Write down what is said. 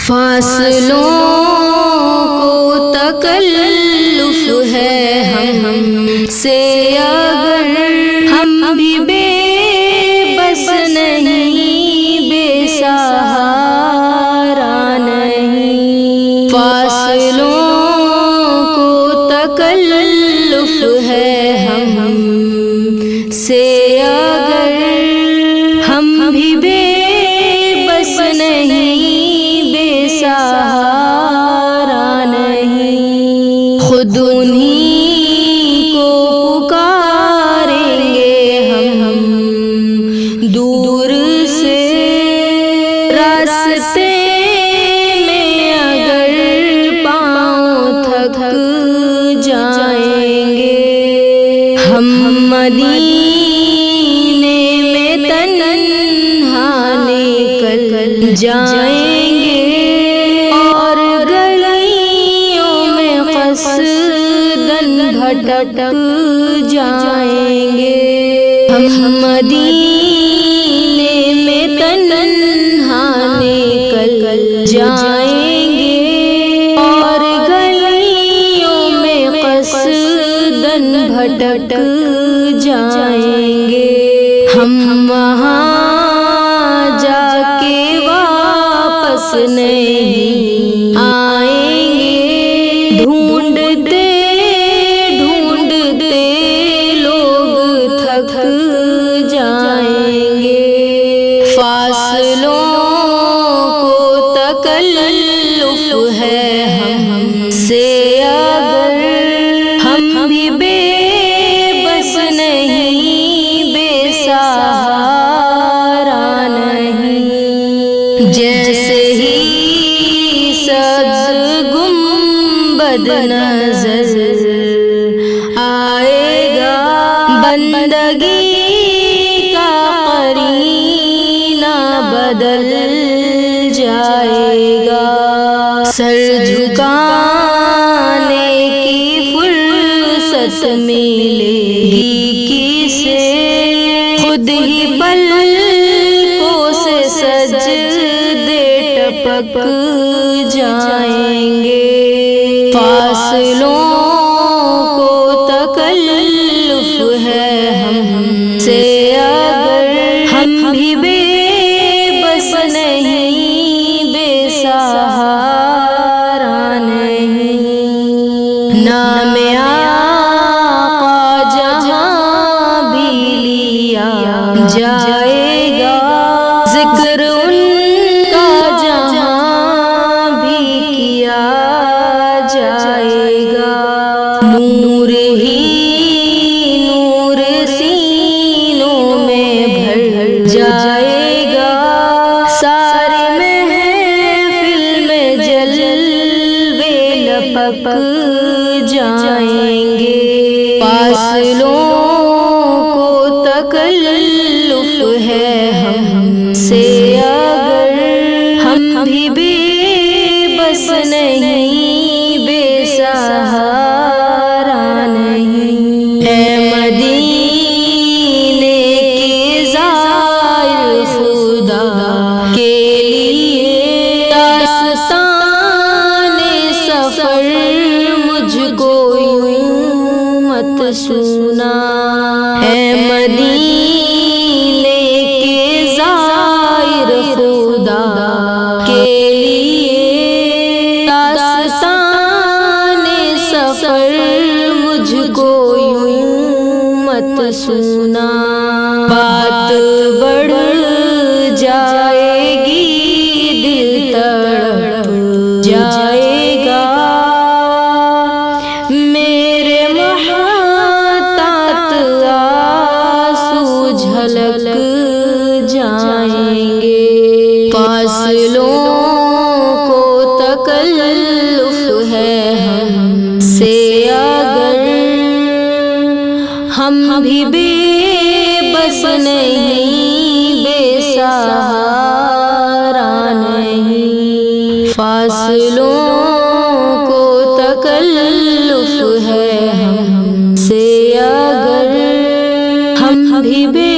فاصلوں کو تکلف ہے ہم سے اگر ہم بھی بے بس نہیں، بے سہارا نہیں۔ فاصلوں کو تکلف ہے ہم سے اگر ہم بھی بے بس نہیں، بے سہارا نہیں۔ خود انہی کو پکاریں گے ہم دور سے، راستے میں اگر پاؤں تھک جائیں گے، ہم مدینے میں تنہا نکل جائیں گے، اور گلیوں میں قصداً بھٹک جائیں گے۔ ہم مدینے میں تنہا نکل جائیں گے، اور گلیوں میں قصداً بھٹک جائیں گے۔ ہم وہاں جا کے واپس نہیں آئیں گے، ڈھونڈتے ڈھونڈتے لوگ تھک جائیں گے۔ فاصلوں کو تکلف ہے ہم سے اگر ہم بھی بے بس نہیں، بے سہارا نہیں۔ جیسے ہی سبز گنبد نظر آئے گا، بندگی کا قرینہ بدل جائے گا۔ سر جھکانے کی فرصت ملے گی کسے، خود ہی پلکوں سے سجدے ٹپک جائیں گے۔ فاصلوں کو تکلف ہے ہم سے اگر ہم بھی بے بس نہیں، بے سہارا نہیں۔ نام آقا جہاں بھی لیا جائے گا، ذکر ان کا جہاں بھی کیا جائے گا۔ نور ہی نور سینوں میں بھر جائے گا، سارے محفل میں جلوے لپک جائیں گے۔ فاصلوں کو تکلف ہے ہم سے اگر ہم بھی بے بس نہیں، بے سہارا نہیں۔ اے مدینے کے زائر خدا کے لیے داستان سفر مجھ کو یوں مت سنا۔ اے مدینے کے زائر خدا کے لیے داستان سفر مجھ کو یوں مت سنا۔ بات بڑھ جائے گی، دل تڑپ جائے گا، میرے محتاط آنسو جھلک جائیں گے۔ فاصلوں کو تکلف ہے ہم سے اگر ہم بھی بے بس نہیں، بے سہارا نہیں۔ فاصلوں کو تکلف ہے ہم سے اگر ہم بھی بے